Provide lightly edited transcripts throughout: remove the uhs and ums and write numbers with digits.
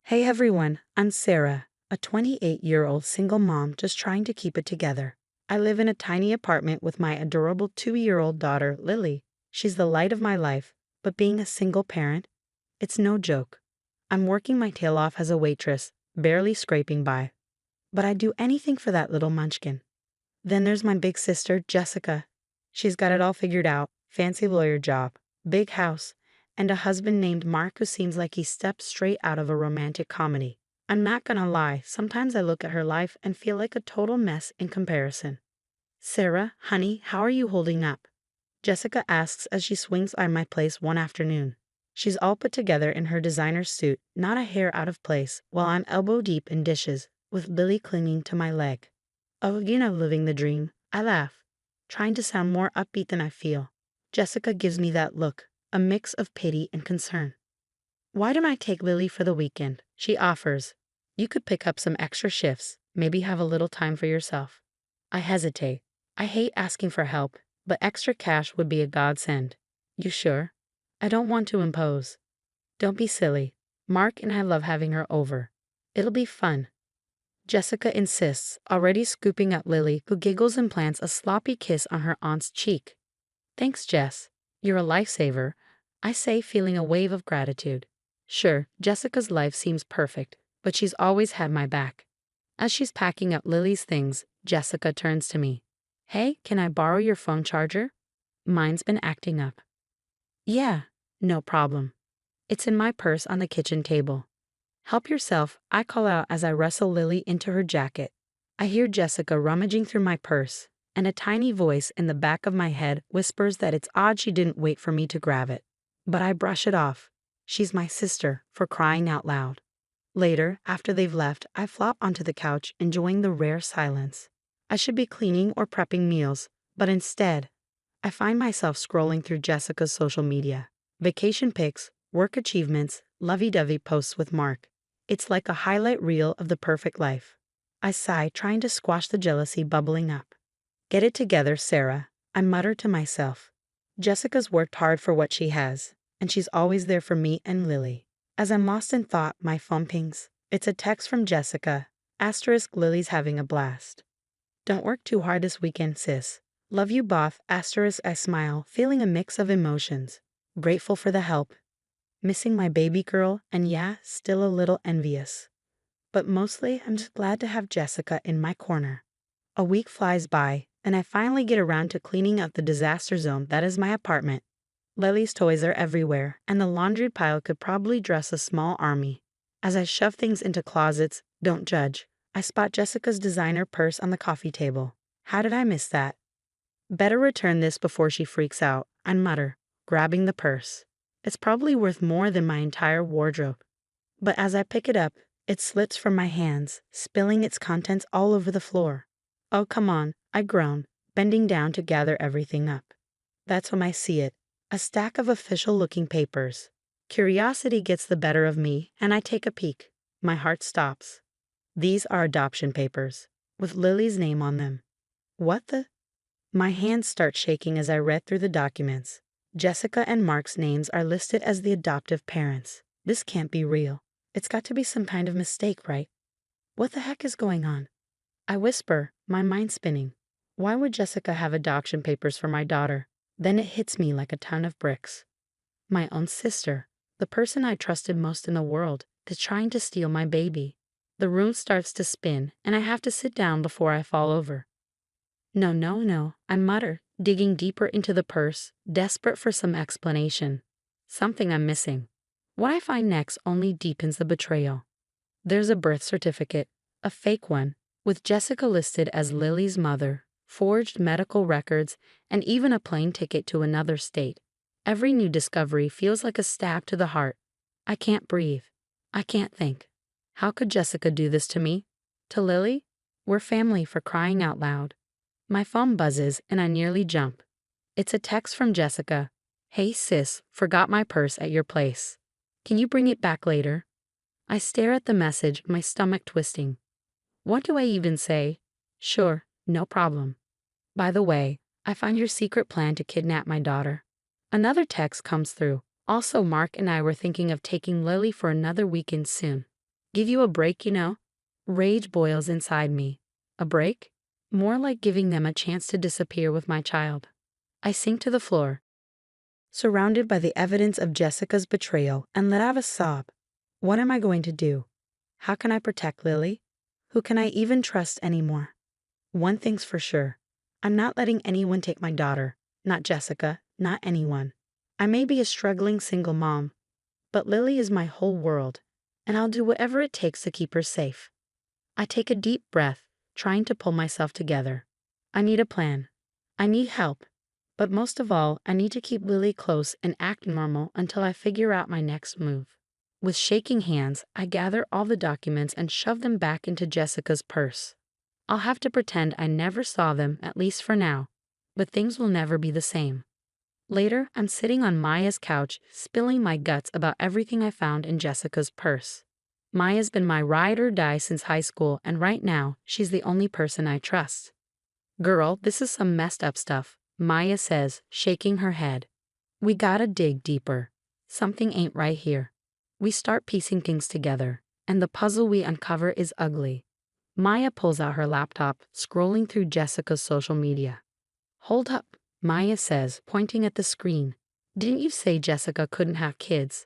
Hey everyone, I'm Sarah, a 28-year-old single mom just trying to keep it together. I live in a tiny apartment with my adorable 2-year-old daughter, Lily. She's the light of my life, but being a single parent, it's no joke. I'm working my tail off as a waitress, barely scraping by. But I'd do anything for that little munchkin. Then there's my big sister, Jessica. She's got it all figured out, fancy lawyer job, big house, and a husband named Mark who seems like he stepped straight out of a romantic comedy. I'm not gonna lie, sometimes I look at her life and feel like a total mess in comparison. Sarah, honey, how are you holding up? Jessica asks as she swings by my place one afternoon. She's all put together in her designer suit, not a hair out of place, while I'm elbow deep in dishes, with Lily clinging to my leg. Oh, living the dream. I laugh, trying to sound more upbeat than I feel. Jessica gives me that look, a mix of pity and concern. Why don't I take Lily for the weekend? She offers. You could pick up some extra shifts, maybe have a little time for yourself. I hesitate. I hate asking for help, but extra cash would be a godsend. You sure? I don't want to impose. Don't be silly. Mark and I love having her over. It'll be fun. Jessica insists, already scooping up Lily, who giggles and plants a sloppy kiss on her aunt's cheek. Thanks, Jess. You're a lifesaver, I say, feeling a wave of gratitude. Sure, Jessica's life seems perfect, but she's always had my back. As she's packing up Lily's things, Jessica turns to me. Hey, can I borrow your phone charger? Mine's been acting up. Yeah, no problem. It's in my purse on the kitchen table. Help yourself, I call out as I wrestle Lily into her jacket. I hear Jessica rummaging through my purse, and a tiny voice in the back of my head whispers that it's odd she didn't wait for me to grab it. But I brush it off. She's my sister, for crying out loud. Later, after they've left, I flop onto the couch, enjoying the rare silence. I should be cleaning or prepping meals, but instead, I find myself scrolling through Jessica's social media. Vacation pics, work achievements, lovey-dovey posts with Mark. It's like a highlight reel of the perfect life. I sigh, trying to squash the jealousy bubbling up. Get it together, Sarah, I mutter to myself. Jessica's worked hard for what she has, and she's always there for me and Lily. As I'm lost in thought, my phone pings. It's a text from Jessica. * Lily's having a blast. Don't work too hard this weekend, sis. Love you both. * I smile, feeling a mix of emotions. Grateful for the help. Missing my baby girl, and yeah, still a little envious. But mostly, I'm just glad to have Jessica in my corner. A week flies by, and I finally get around to cleaning up the disaster zone that is my apartment. Lily's toys are everywhere, and the laundry pile could probably dress a small army. As I shove things into closets, don't judge, I spot Jessica's designer purse on the coffee table. How did I miss that? Better return this before she freaks out, I mutter, grabbing the purse. It's probably worth more than my entire wardrobe. But as I pick it up, it slips from my hands, spilling its contents all over the floor. Oh, come on, I groan, bending down to gather everything up. That's when I see it, a stack of official-looking papers. Curiosity gets the better of me, and I take a peek. My heart stops. These are adoption papers, with Lily's name on them. What the? My hands start shaking as I read through the documents. Jessica and Mark's names are listed as the adoptive parents. This can't be real. It's got to be some kind of mistake, right? What the heck is going on? I whisper, my mind spinning. Why would Jessica have adoption papers for my daughter? Then it hits me like a ton of bricks. My own sister, the person I trusted most in the world, is trying to steal my baby. The room starts to spin, and I have to sit down before I fall over. No, I mutter, digging deeper into the purse, desperate for some explanation. Something I'm missing. What I find next only deepens the betrayal. There's a birth certificate, a fake one, with Jessica listed as Lily's mother, forged medical records, and even a plane ticket to another state. Every new discovery feels like a stab to the heart. I can't breathe. I can't think. How could Jessica do this to me? To Lily? We're family, for crying out loud. My phone buzzes and I nearly jump. It's a text from Jessica. Hey sis, forgot my purse at your place. Can you bring it back later? I stare at the message, my stomach twisting. What do I even say? Sure, no problem. By the way, I found your secret plan to kidnap my daughter. Another text comes through. Also, Mark and I were thinking of taking Lily for another weekend soon. Give you a break, you know? Rage boils inside me. A break? More like giving them a chance to disappear with my child. I sink to the floor, surrounded by the evidence of Jessica's betrayal, and let out a sob. What am I going to do? How can I protect Lily? Who can I even trust anymore? One thing's for sure. I'm not letting anyone take my daughter. Not Jessica, not anyone. I may be a struggling single mom, but Lily is my whole world, and I'll do whatever it takes to keep her safe. I take a deep breath, trying to pull myself together. I need a plan. I need help. But most of all, I need to keep Lily close and act normal until I figure out my next move. With shaking hands, I gather all the documents and shove them back into Jessica's purse. I'll have to pretend I never saw them, at least for now, but things will never be the same. Later, I'm sitting on Maya's couch, spilling my guts about everything I found in Jessica's purse. Maya's been my ride or die since high school, and right now, she's the only person I trust. Girl, this is some messed up stuff, Maya says, shaking her head. We gotta dig deeper. Something ain't right here. We start piecing things together, and the puzzle we uncover is ugly. Maya pulls out her laptop, scrolling through Jessica's social media. Hold up, Maya says, pointing at the screen. Didn't you say Jessica couldn't have kids?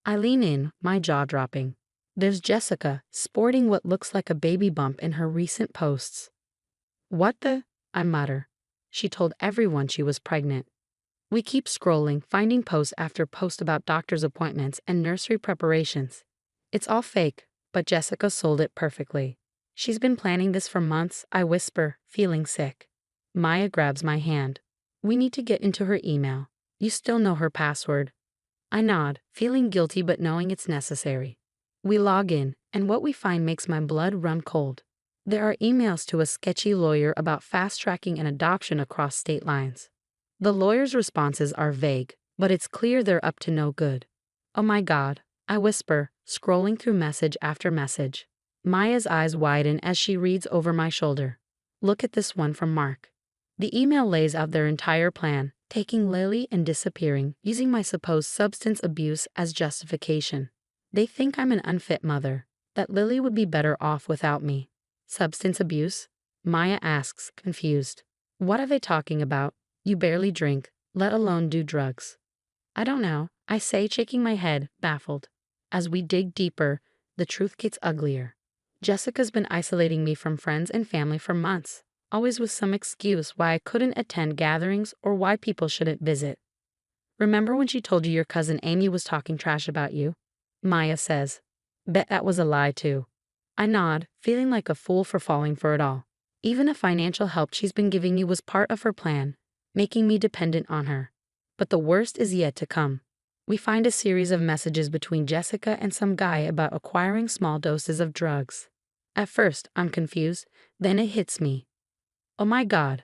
I lean in, my jaw dropping. There's Jessica, sporting what looks like a baby bump in her recent posts. What the? I mutter. She told everyone she was pregnant. We keep scrolling, finding post after post about doctor's appointments and nursery preparations. It's all fake, but Jessica sold it perfectly. She's been planning this for months, I whisper, feeling sick. Maya grabs my hand. We need to get into her email. You still know her password. I nod, feeling guilty but knowing it's necessary. We log in, and what we find makes my blood run cold. There are emails to a sketchy lawyer about fast-tracking an adoption across state lines. The lawyer's responses are vague, but it's clear they're up to no good. Oh my God, I whisper, scrolling through message after message. Maya's eyes widen as she reads over my shoulder. Look at this one from Mark. The email lays out their entire plan, taking Lily and disappearing, using my supposed substance abuse as justification. They think I'm an unfit mother, that Lily would be better off without me. Substance abuse? Maya asks, confused. What are they talking about? You barely drink, let alone do drugs. I don't know, I say, shaking my head, baffled. As we dig deeper, the truth gets uglier. Jessica's been isolating me from friends and family for months, always with some excuse why I couldn't attend gatherings or why people shouldn't visit. Remember when she told you your cousin Amy was talking trash about you? Maya says. Bet that was a lie too. I nod, feeling like a fool for falling for it all. Even the financial help she's been giving you was part of her plan, making me dependent on her. But the worst is yet to come. We find a series of messages between Jessica and some guy about acquiring small doses of drugs. At first, I'm confused, then it hits me. Oh my God.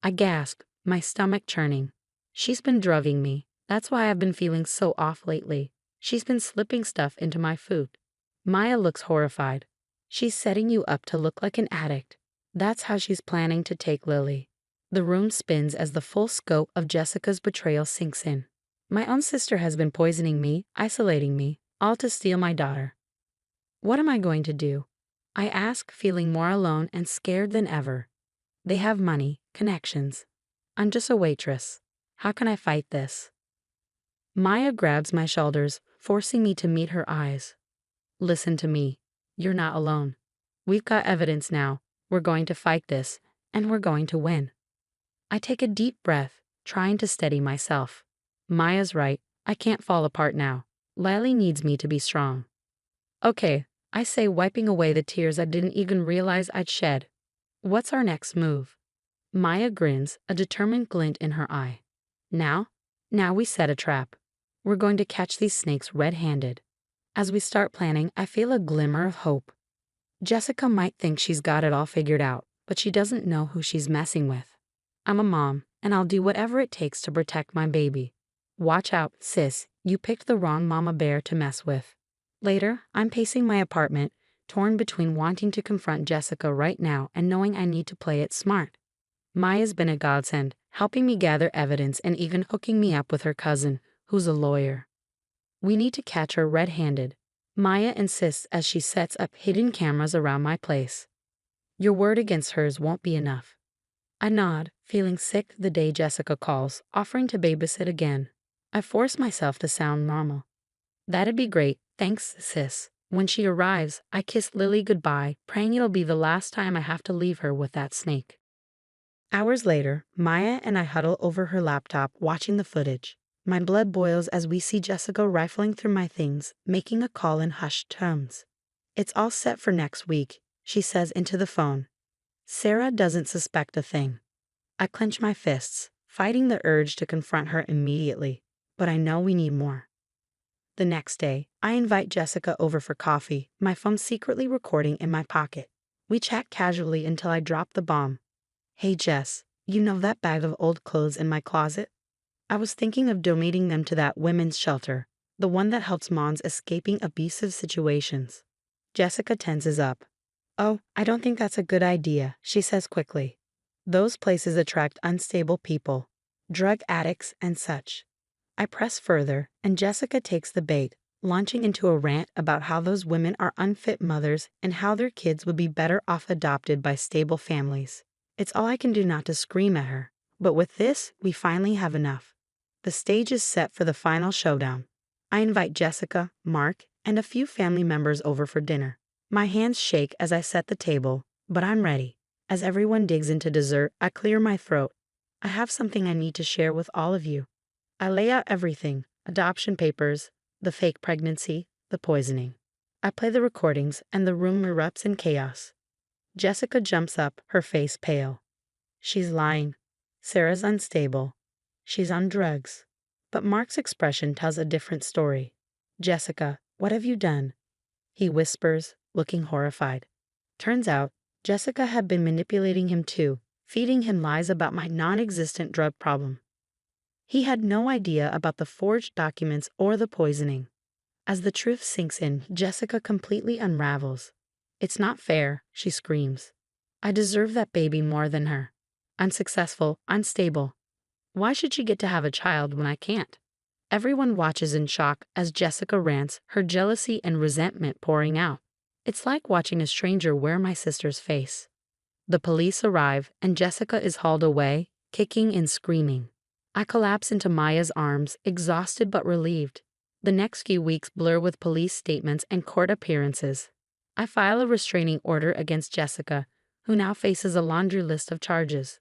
I gasp, my stomach churning. She's been drugging me. That's why I've been feeling so off lately. She's been slipping stuff into my food. Maya looks horrified. She's setting you up to look like an addict. That's how she's planning to take Lily. The room spins as the full scope of Jessica's betrayal sinks in. My own sister has been poisoning me, isolating me, all to steal my daughter. What am I going to do? I ask, feeling more alone and scared than ever. They have money, connections. I'm just a waitress. How can I fight this? Maya grabs my shoulders, forcing me to meet her eyes. Listen to me. You're not alone. We've got evidence now. We're going to fight this, and we're going to win. I take a deep breath, trying to steady myself. Maya's right. I can't fall apart now. Lily needs me to be strong. Okay, I say, wiping away the tears I didn't even realize I'd shed. What's our next move? Maya grins, a determined glint in her eye. Now we set a trap. We're going to catch these snakes red-handed. As we start planning, I feel a glimmer of hope. Jessica might think she's got it all figured out, but she doesn't know who she's messing with. I'm a mom, and I'll do whatever it takes to protect my baby. Watch out, sis, you picked the wrong mama bear to mess with. Later, I'm pacing my apartment, torn between wanting to confront Jessica right now and knowing I need to play it smart. Maya's been a godsend, helping me gather evidence and even hooking me up with her cousin, who's a lawyer. We need to catch her red-handed. Maya insists as she sets up hidden cameras around my place. Your word against hers won't be enough. I nod, feeling sick the day Jessica calls, offering to babysit again. I force myself to sound normal. That'd be great, thanks, sis. When she arrives, I kiss Lily goodbye, praying it'll be the last time I have to leave her with that snake. Hours later, Maya and I huddle over her laptop watching the footage. My blood boils as we see Jessica rifling through my things, making a call in hushed tones. It's all set for next week, she says into the phone. Sarah doesn't suspect a thing. I clench my fists, fighting the urge to confront her immediately, but I know we need more. The next day, I invite Jessica over for coffee, my phone secretly recording in my pocket. We chat casually until I drop the bomb. Hey Jess, you know that bag of old clothes in my closet? I was thinking of donating them to that women's shelter, the one that helps moms escaping abusive situations. Jessica tenses up. Oh, I don't think that's a good idea, she says quickly. Those places attract unstable people, drug addicts and such. I press further, and Jessica takes the bait, launching into a rant about how those women are unfit mothers and how their kids would be better off adopted by stable families. It's all I can do not to scream at her, but with this, we finally have enough. The stage is set for the final showdown. I invite Jessica, Mark, and a few family members over for dinner. My hands shake as I set the table, but I'm ready. As everyone digs into dessert, I clear my throat. I have something I need to share with all of you. I lay out everything, adoption papers, the fake pregnancy, the poisoning. I play the recordings, and the room erupts in chaos. Jessica jumps up, her face pale. She's lying. Sarah's unstable. She's on drugs. But Mark's expression tells a different story. Jessica, what have you done? He whispers, looking horrified. Turns out, Jessica had been manipulating him too, feeding him lies about my non-existent drug problem. He had no idea about the forged documents or the poisoning. As the truth sinks in, Jessica completely unravels. It's not fair, she screams. I deserve that baby more than her. I'm successful, unstable. Why should she get to have a child when I can't? Everyone watches in shock as Jessica rants, her jealousy and resentment pouring out. It's like watching a stranger wear my sister's face. The police arrive, and Jessica is hauled away, kicking and screaming. I collapse into Maya's arms, exhausted but relieved. The next few weeks blur with police statements and court appearances. I file a restraining order against Jessica, who now faces a laundry list of charges.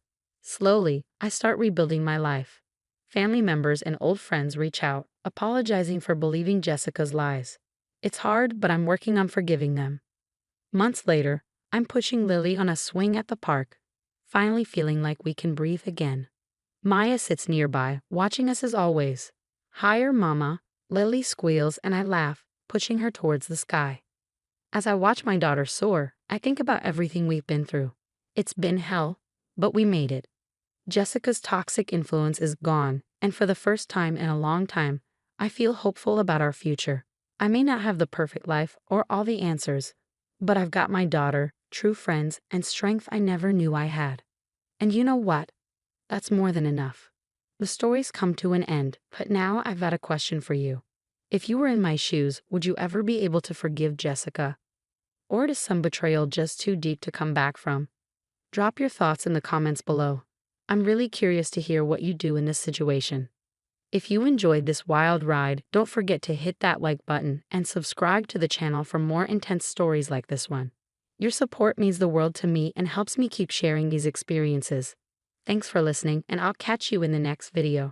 Slowly, I start rebuilding my life. Family members and old friends reach out, apologizing for believing Jessica's lies. It's hard, but I'm working on forgiving them. Months later, I'm pushing Lily on a swing at the park, finally feeling like we can breathe again. Maya sits nearby, watching us as always. Higher, Mama. Lily squeals and I laugh, pushing her towards the sky. As I watch my daughter soar, I think about everything we've been through. It's been hell, but we made it. Jessica's toxic influence is gone, and for the first time in a long time, I feel hopeful about our future. I may not have the perfect life or all the answers, but I've got my daughter, true friends, and strength I never knew I had. And you know what? That's more than enough. The stories come to an end, but now I've got a question for you. If you were in my shoes, would you ever be able to forgive Jessica? Or is some betrayal just too deep to come back from? Drop your thoughts in the comments below. I'm really curious to hear what you do in this situation. If you enjoyed this wild ride, don't forget to hit that like button and subscribe to the channel for more intense stories like this one. Your support means the world to me and helps me keep sharing these experiences. Thanks for listening, and I'll catch you in the next video.